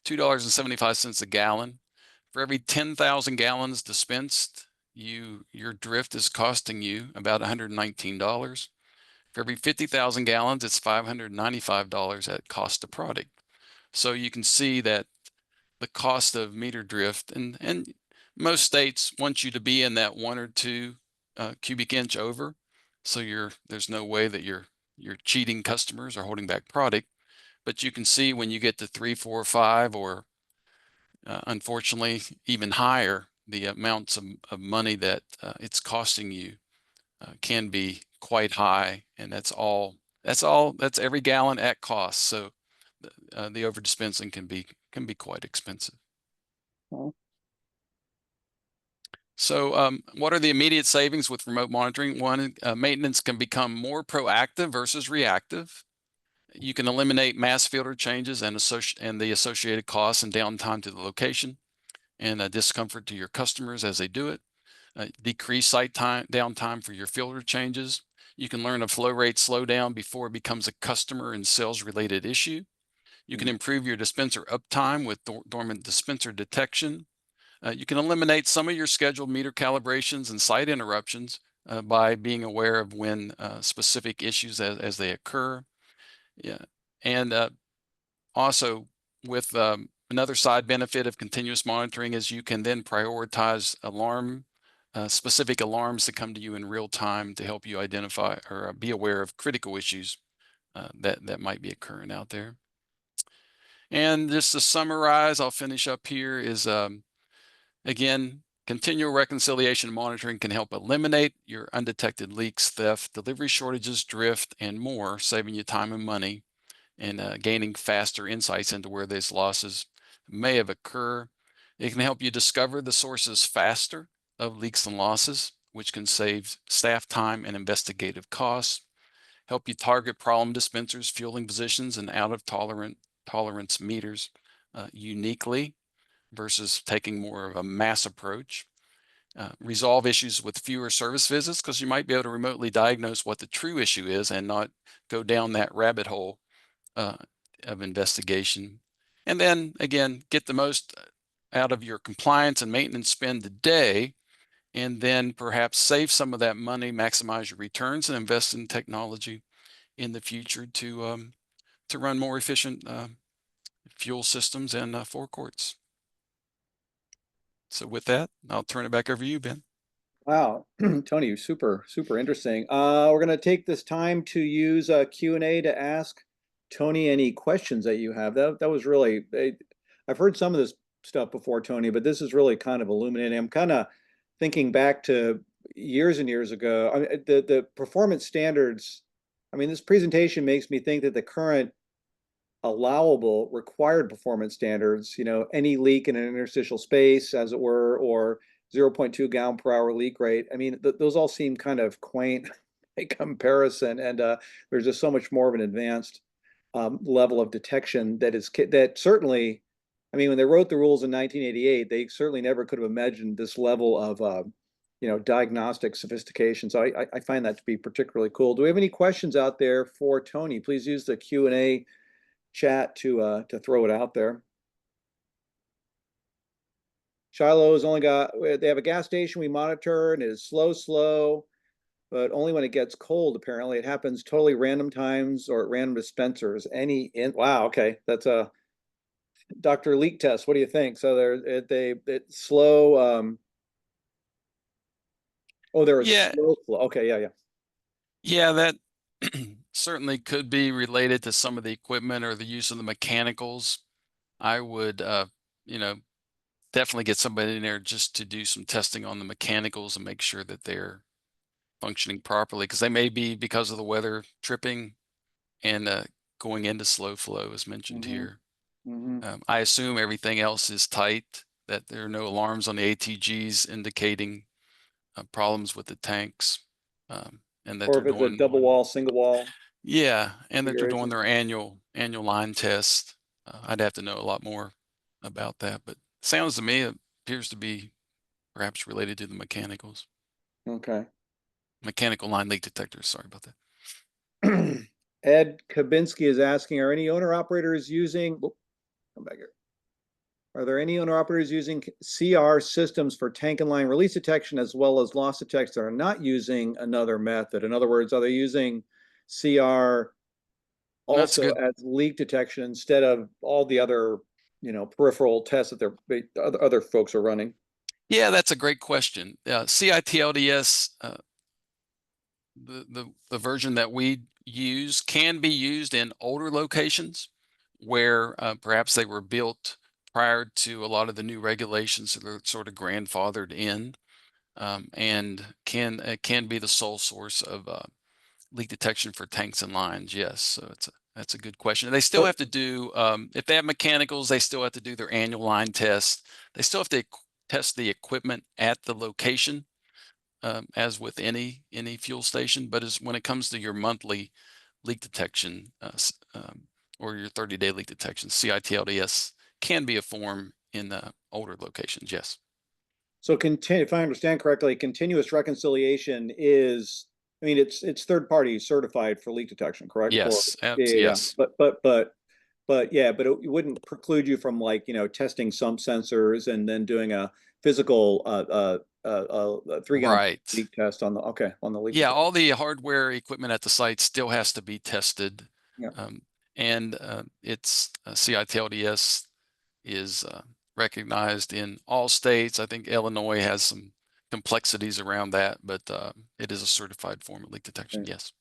Speaker 2: $2.75 a gallon. For every 10,000 gallons dispensed, your drift is costing you about $119. For every 50,000 gallons, it's $595 at cost of product. So you can see that the cost of meter drift, and most states want you to be in that 1 or 2 cubic inch over, so there's no way that you're cheating customers or holding back product. but you can see when you get to 3, 4, 5, or unfortunately even higher, the amounts of money that it's costing you can be quite high, and that's every gallon at cost. So the over dispensing can be quite expensive.
Speaker 1: Well,
Speaker 2: So what are the immediate savings with remote monitoring? One, maintenance can become more proactive versus reactive. You can eliminate mass filter changes and the associated costs and downtime to the location, and discomfort to your customers as they do it. Decrease site downtime for your filter changes. You can learn a flow rate slowdown before it becomes a customer and sales related issue. You can improve your dispenser uptime with dormant dispenser detection. You can eliminate some of your scheduled meter calibrations and site interruptions by being aware of when specific issues as they occur. Yeah, and also with another side benefit of continuous monitoring is you can then prioritize specific alarms that come to you in real time to help you identify or be aware of critical issues that might be occurring out there. And just to summarize, I'll finish up here is again, continual reconciliation and monitoring can help eliminate your undetected leaks, theft, delivery shortages, drift, and more, saving you time and money, and gaining faster insights into where these losses may have occurred. It can help you discover the sources faster of leaks and losses, which can save staff time and investigative costs, help you target problem dispensers, fueling positions, and out of tolerance meters uniquely versus taking more of a mass approach. Resolve issues with fewer service visits, because you might be able to remotely diagnose what the true issue is and not go down that rabbit hole of investigation. And then again, get the most out of your compliance and maintenance spend today, and then perhaps save some of that money, maximize your returns, and invest in technology in the future to run more efficient fuel systems and forecourts. So with that, I'll turn it back over to you, Ben.
Speaker 1: wow, Tony, super, super interesting. We're going to take this time to use Q&A to ask Tony any questions that you have. That was really, I've heard some of this stuff before, Tony, but this is really kind of illuminating. I'm kind of thinking back to years and years ago. I mean, the performance standards, I mean, this presentation makes me think that the current allowable required performance standards, any leak in an interstitial space, as it were, or 0.2 gallon per hour leak rate. I mean, those all seem kind of quaint in comparison, and there's just so much more of an advanced level of detection that certainly, I mean, when they wrote the rules in 1988, they certainly never could have imagined this level of diagnostic sophistication. So I find that to be particularly cool. Do we have any questions out there for Tony? Please use the Q&A chat to throw it out there. Shiloh's they have a gas station we monitor, and it is slow, but only when it gets cold, apparently. It happens totally random times or at random dispensers. Wow, okay. That's a Dr. Leak test. What do you think? So it's slow. There is
Speaker 2: Yeah,
Speaker 1: slow flow. Okay, yeah.
Speaker 2: yeah, that certainly could be related to some of the equipment or the use of the mechanicals. I would, definitely get somebody in there just to do some testing on the mechanicals and make sure that they're functioning properly, because they may be, because of the weather, tripping and going into slow flow, as mentioned
Speaker 1: Mm-hmm.
Speaker 2: here.
Speaker 1: Mm-hmm.
Speaker 2: I assume everything else is tight, that there are no alarms on the ATGs indicating problems with the tanks, and that
Speaker 1: Or
Speaker 2: they're
Speaker 1: if it's a
Speaker 2: doing,
Speaker 1: double wall, single wall
Speaker 2: yeah, and that they're doing
Speaker 1: configuration.
Speaker 2: their annual line test. I'd have to know a lot more about that, but sounds to me it appears to be perhaps related to the mechanicals.
Speaker 1: Okay.
Speaker 2: Mechanical line leak detectors, sorry about that.
Speaker 1: Ed Kabinski is asking, are any owner operators using, come back here. Are there any owner operators using CR systems for tank and line release detection as well as loss detection that are not using another method? In other words, are they using CR
Speaker 2: That's a
Speaker 1: also
Speaker 2: good,
Speaker 1: as leak detection instead of all the other, peripheral tests that other folks are running?
Speaker 2: yeah, that's a great question. CITLDS, the version that we use can be used in older locations where perhaps they were built prior to a lot of the new regulations that are sort of grandfathered in, and can be the sole source of leak detection for tanks and lines. Yes, so that's a good question. They still have to do, if they have mechanicals, they still have to do their annual line tests. They still have to test the equipment at the location, as with any fuel station. But as when it comes to your monthly leak detection, or your 30-day leak detection, CITLDS can be a form in older locations. Yes.
Speaker 1: So if I understand correctly, continuous reconciliation is, I mean, it's third party certified for leak detection, correct? For
Speaker 2: Yes.
Speaker 1: yeah.
Speaker 2: Yes.
Speaker 1: But yeah, but it wouldn't preclude you from, like, testing some sensors and then doing a physical 3 gallon
Speaker 2: Right.
Speaker 1: leak test on the leak
Speaker 2: Yeah,
Speaker 1: detector.
Speaker 2: all the hardware equipment at the site still has to be tested,
Speaker 1: Yeah.
Speaker 2: um, and it's CITLDS is recognized in all states. I think Illinois has some complexities around that, but it is a certified form of leak detection.
Speaker 1: Okay.
Speaker 2: Yes.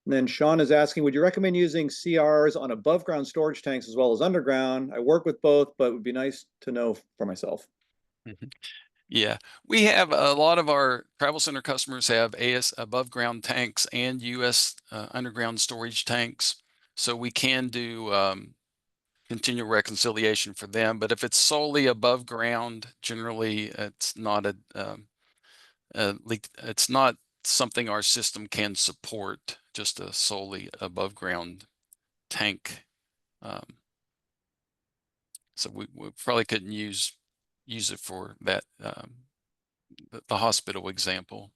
Speaker 1: And then Sean is asking, would you recommend using CRs on above ground storage tanks as well as underground? I work with both, but it would be nice to know for myself.
Speaker 2: Mhm. Yeah, we have a lot of our travel center customers have AS above ground tanks and US underground storage tanks, so we can do continual reconciliation for them. But if it's solely above ground, generally it's not a leak. It's not something our system can support. Just a solely above ground tank. Um, so we probably couldn't use it for that, the hospital example.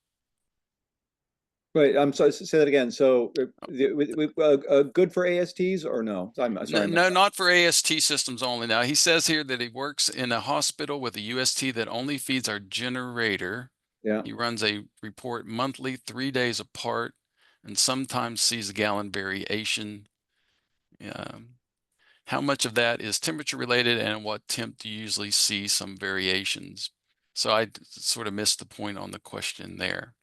Speaker 1: Wait, I'm sorry, say that again. So, good for ASTs or no? I'm sorry, I missed
Speaker 2: No,
Speaker 1: that.
Speaker 2: not for AST systems only. Now, he says here that he works in a hospital with a UST that only feeds our generator.
Speaker 1: Yeah.
Speaker 2: He runs a report monthly, 3 days apart, and sometimes sees a gallon variation. Um, how much of that is temperature related, and what temp do you usually see some variations? So I sort of missed the point on the question there.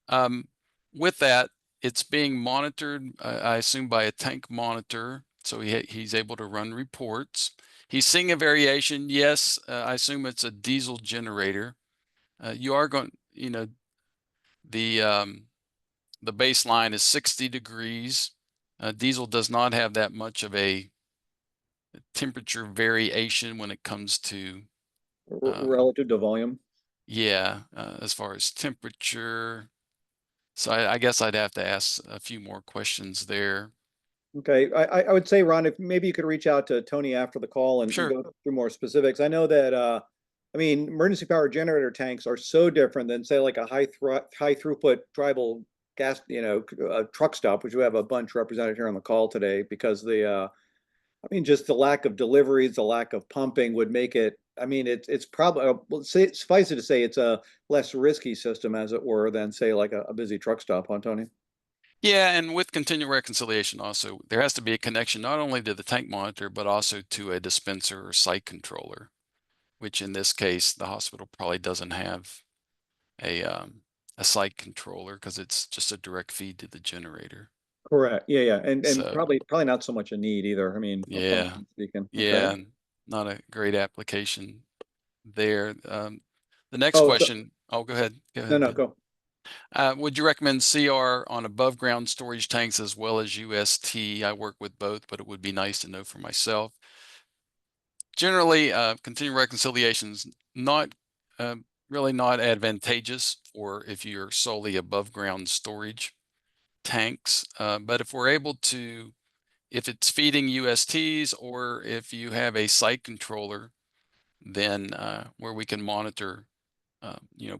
Speaker 2: Um, with that, it's being monitored, I assume, by a tank monitor. So he's able to run reports. He's seeing a variation. Yes, I assume it's a diesel generator. You are going, the baseline is 60 degrees. Diesel does not have that much of a temperature variation when it comes to,
Speaker 1: Relative to volume.
Speaker 2: yeah, as far as temperature. So I guess I'd have to ask a few more questions there.
Speaker 1: Okay, I would say, Ron, if maybe you could reach out to Tony after the call and
Speaker 2: Sure.
Speaker 1: go through more specifics. I know that I mean, emergency power generator tanks are so different than, say, like a high throughput tribal gas, truck stop, which we have a bunch represented here on the call today, because I mean, just the lack of deliveries, the lack of pumping would make it. I mean, it's probably, well, suffice it to say, it's a less risky system, as it were, than, say, like a busy truck stop, huh, Tony?
Speaker 2: Yeah, and with continual reconciliation also, there has to be a connection not only to the tank monitor, but also to a dispenser or site controller, which in this case, the hospital probably doesn't have a site controller because it's just a direct feed to the generator.
Speaker 1: Correct. Yeah, yeah, and
Speaker 2: So
Speaker 1: probably not so much a need either. I mean,
Speaker 2: yeah,
Speaker 1: functionally speaking. Okay.
Speaker 2: yeah, not a great application there. The next
Speaker 1: Oh, so
Speaker 2: question, oh, go ahead. Go
Speaker 1: no,
Speaker 2: ahead,
Speaker 1: no,
Speaker 2: Ben.
Speaker 1: go.
Speaker 2: Would you recommend CR on above ground storage tanks as well as UST? I work with both, but it would be nice to know for myself. Generally, continuing reconciliations not really not advantageous for if you're solely above ground storage tanks. But if we're able to, if it's feeding USTs or if you have a site controller, then where we can monitor,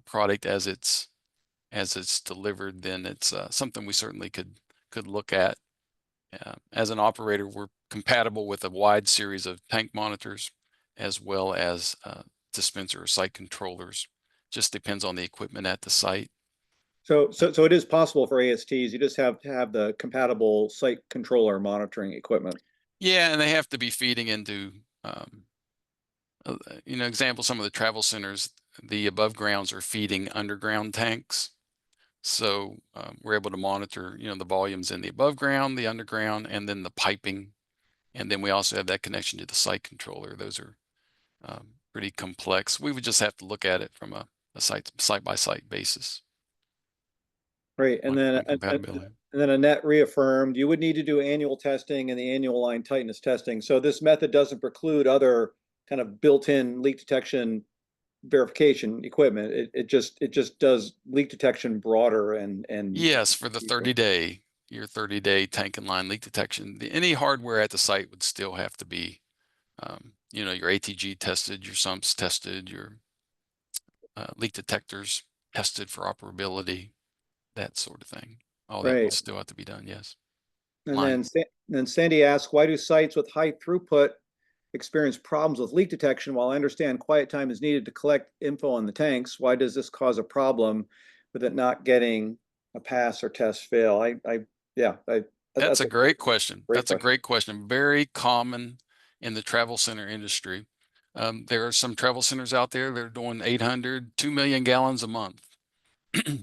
Speaker 2: product as it's delivered, then it's something we certainly could look at. As an operator, we're compatible with a wide series of tank monitors as well as dispenser or site controllers. Just depends on the equipment at the site.
Speaker 1: So it is possible for ASTs. You just have to have the compatible site controller monitoring equipment.
Speaker 2: Yeah, and they have to be feeding into, um, example, some of the travel centers, the above grounds are feeding underground tanks. So we're able to monitor, the volumes in the above ground, the underground, and then the piping And then we also have that connection to the site controller. Those are pretty complex. We would just have to look at it from a site-by-site basis
Speaker 1: Right, and then
Speaker 2: on compatibility.
Speaker 1: a net reaffirmed. You would need to do annual testing and the annual line tightness testing. So this method doesn't preclude other kind of built-in leak detection verification equipment. It just does leak detection broader and
Speaker 2: Yes, for the
Speaker 1: deeper.
Speaker 2: 30-day, your 30-day tank and line leak detection. Any hardware at the site would still have to be, your ATG tested, your sumps tested, your leak detectors tested for operability, that sort of thing. All that would
Speaker 1: Right.
Speaker 2: still have to be done, yes.
Speaker 1: And
Speaker 2: Line.
Speaker 1: then Sandy asks, why do sites with high throughput experience problems with leak detection? While I understand quiet time is needed to collect info on the tanks, why does this cause a problem with it not getting a pass or test fail?
Speaker 2: That's
Speaker 1: That's
Speaker 2: a
Speaker 1: a
Speaker 2: great question.
Speaker 1: great
Speaker 2: That's a
Speaker 1: question.
Speaker 2: great question. Very common in the travel center industry. There are some travel centers out there that are doing 800, 2 million gallons a month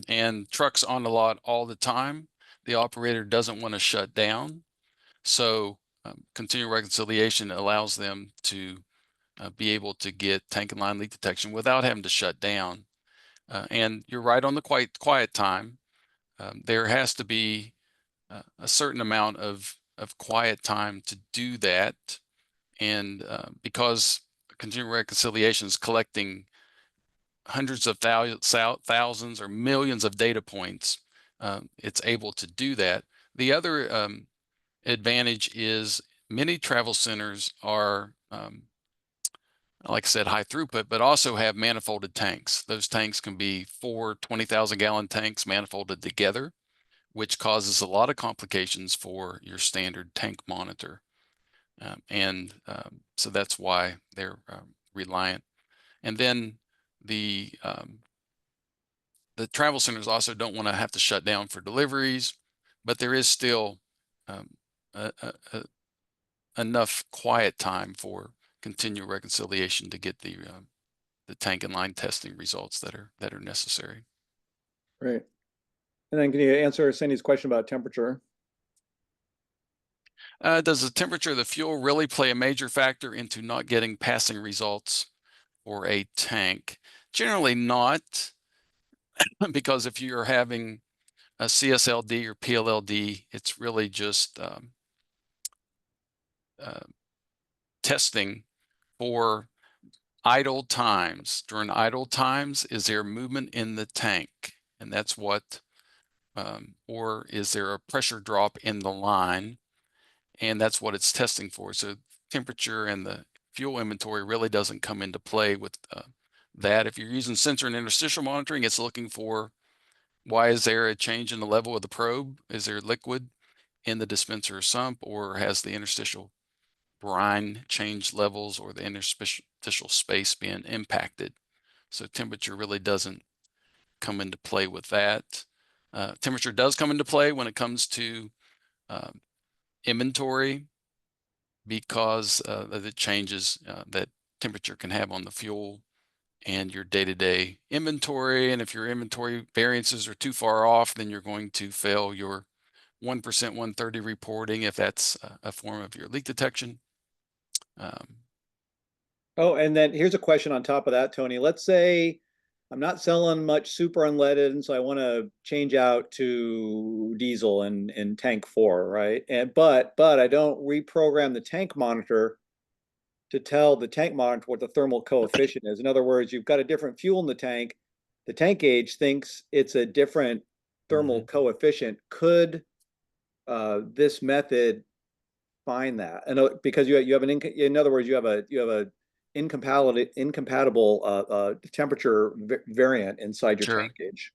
Speaker 2: and trucks on the lot all the time. The operator doesn't want to shut down. So continual reconciliation allows them to be able to get tank and line leak detection without having to shut down. And you're right on the quiet time. There has to be a certain amount of quiet time to do that. And because continual reconciliation is collecting hundreds of thousands or millions of data points, it's able to do that. The other advantage is many travel centers are, like I said, high throughput, but also have manifolded tanks. Those tanks can be 4 20,000 gallon tanks manifolded together, which causes a lot of complications for your standard tank monitor. So that's why they're reliant. And then the travel centers also don't want to have to shut down for deliveries, but there is still enough quiet time for continual reconciliation to get the tank and line testing results that are necessary.
Speaker 1: Right. And then can you answer Cindy's question about temperature?
Speaker 2: Does the temperature of the fuel really play a major factor into not getting passing results for a tank? Generally not, because if you're having a CSLD or PLLD, it's really just testing for idle times. During idle times, is there movement in the tank? And that's what, or is there a pressure drop in the line? And that's what it's testing for. So temperature and the fuel inventory really doesn't come into play with that. If you're using sensor and interstitial monitoring, it's looking for, why is there a change in the level of the probe? Is there liquid in the dispenser or sump, or has the interstitial brine changed levels or the interstitial space being impacted? So temperature really doesn't come into play with that. Temperature does come into play when it comes to inventory, because of the changes that temperature can have on the fuel and your day-to-day inventory. And if your inventory variances are too far off, then you're going to fail your 1%, 130 reporting, if that's a form of your leak detection.
Speaker 1: Oh, and then here's a question on top of that, Tony. Let's say I'm not selling much super unleaded, and so I want to change out to diesel in tank 4, right? But I don't reprogram the tank monitor to tell the tank monitor what the thermal coefficient is. In other words, you've got a different fuel in the tank. The tank gauge thinks it's a different thermal coefficient. Could this method find that? And because you have in other words, you have a incompatible temperature variant inside your
Speaker 2: Sure.
Speaker 1: tank gauge.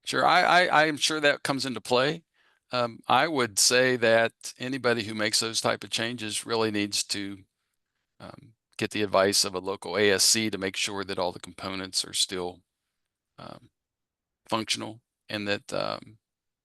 Speaker 2: Sure. I'm sure that comes into play. I would say that anybody who makes those type of changes really needs to get the advice of a local ASC to make sure that all the components are still functional, and that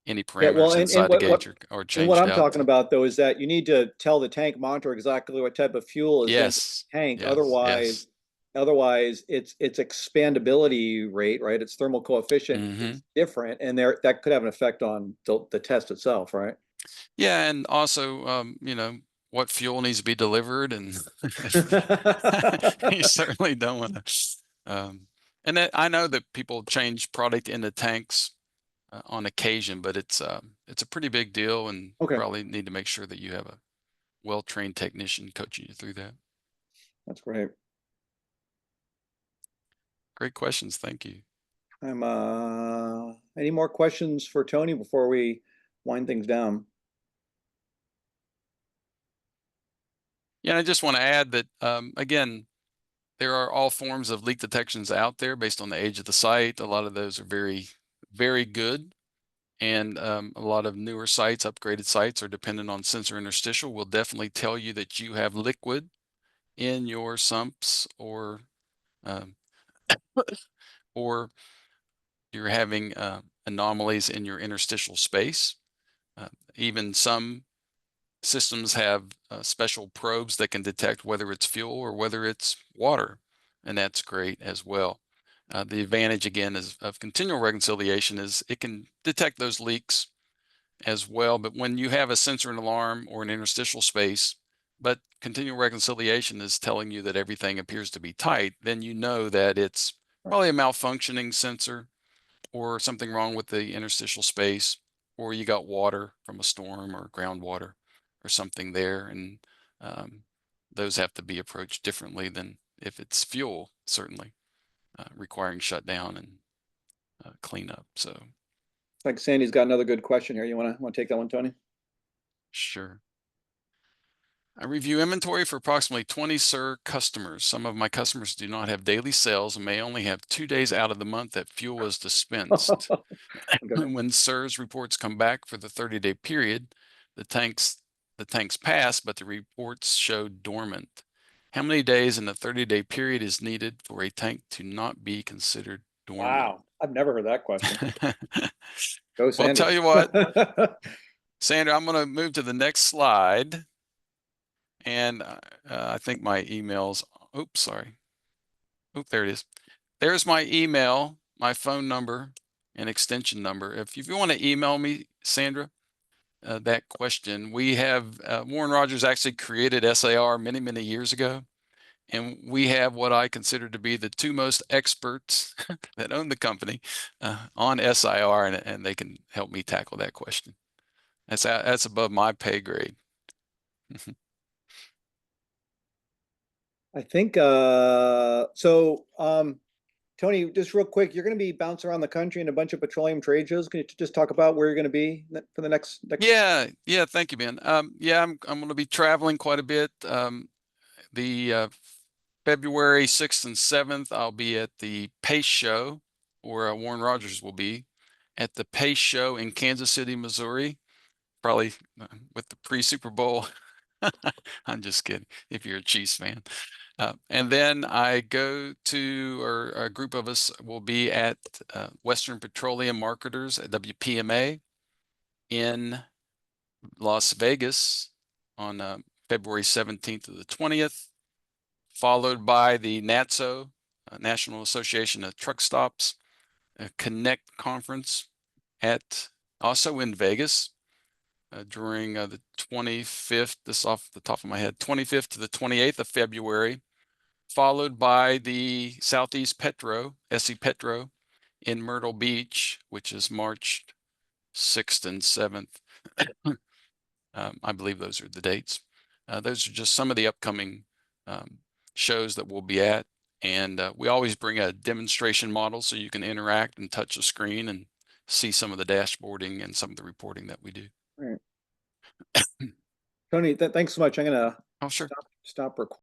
Speaker 2: any
Speaker 1: Yeah, well,
Speaker 2: parameters inside the gauge are
Speaker 1: and what
Speaker 2: changed
Speaker 1: I'm
Speaker 2: out.
Speaker 1: talking about though is that you need to tell the tank monitor exactly what type of fuel is in the
Speaker 2: Yes,
Speaker 1: tank.
Speaker 2: yes, yes.
Speaker 1: Otherwise, its expandability rate, right? Its thermal coefficient is different, and that could have an effect on the test itself, right?
Speaker 2: Yeah, and also, what fuel needs to be delivered, and you certainly don't want to. And I know that people change product in the tanks on occasion, but it's a pretty big deal, and
Speaker 1: Okay,
Speaker 2: probably need to make sure that you have a well-trained technician coaching you through that.
Speaker 1: that's great.
Speaker 2: Great questions. Thank you.
Speaker 1: Any more questions for Tony before we wind things down?
Speaker 2: Yeah, I just want to add that, again, there are all forms of leak detections out there based on the age of the site. A lot of those are very, very good. And a lot of newer sites, upgraded sites, are dependent on sensor interstitial. Will definitely tell you that you have liquid in your sumps, um, or you're having anomalies in your interstitial space. Even some systems have special probes that can detect whether it's fuel or whether it's water, and that's great as well. The advantage, again, of continual reconciliation is it can detect those leaks as well. But when you have a sensor and alarm or an interstitial space, but continual reconciliation is telling you that everything appears to be tight, then you know that it's probably a malfunctioning sensor, or something wrong with the interstitial space, or you got water from a storm or groundwater or something there. And um, those have to be approached differently than if it's fuel, certainly requiring shutdown and cleanup. So
Speaker 1: Like Sandy's got another good question here. You want to take that one, Tony?
Speaker 2: sure. I review inventory for approximately 20 SIR customers. Some of my customers do not have daily sales and may only have 2 days out of the month that fuel was dispensed.
Speaker 1: Okay.
Speaker 2: When SIRS reports come back for the 30-day period, the tanks pass, but the reports show dormant. How many days in the 30-day period is needed for a tank to not be considered dormant?
Speaker 1: Wow, I've never heard that question. Go,
Speaker 2: Well,
Speaker 1: Sandy.
Speaker 2: tell you what, Sandra, I'm going to move to the next slide. And I think my email's, oops, sorry. Oop, there it is. There's my email, my phone number, and extension number. If you want to email me, Sandra, that question, we have, Warren Rogers actually created SAR many, many years ago. And we have what I consider to be the two most experts that own the company on SIR, and they can help me tackle that question. That's above my pay grade.
Speaker 1: I think Tony, just real quick, you're going to be bouncing around the country in a bunch of petroleum trade shows. Can you just talk about where you're going to be for the next?
Speaker 2: Yeah, thank you, Ben. Yeah, I'm going to be traveling quite a bit. The February 6th and 7th, I'll be at the PACE show, where Warren Rogers will be at the PACE show in Kansas City, Missouri, probably with the pre-Super Bowl. I'm just kidding, if you're a Chiefs fan. And then I go to, or a group of us will be at Western Petroleum Marketers at WPMA in Las Vegas on February 17th to the 20th, followed by the NATSO, National Association of Truck Stops, Connect Conference also in Vegas during the 25th, this off the top of my head, 25th to the 28th of February, followed by the Southeast Petro, SE Petro, in Myrtle Beach, which is March 6th and 7th. I believe those are the dates. Those are just some of the upcoming shows that we'll be at. And we always bring a demonstration model so you can interact and touch the screen and see some of the dashboarding and some of the reporting that we do.
Speaker 1: All right. Tony, thanks so much. I'm going to
Speaker 2: Oh, sure.
Speaker 1: stop recording.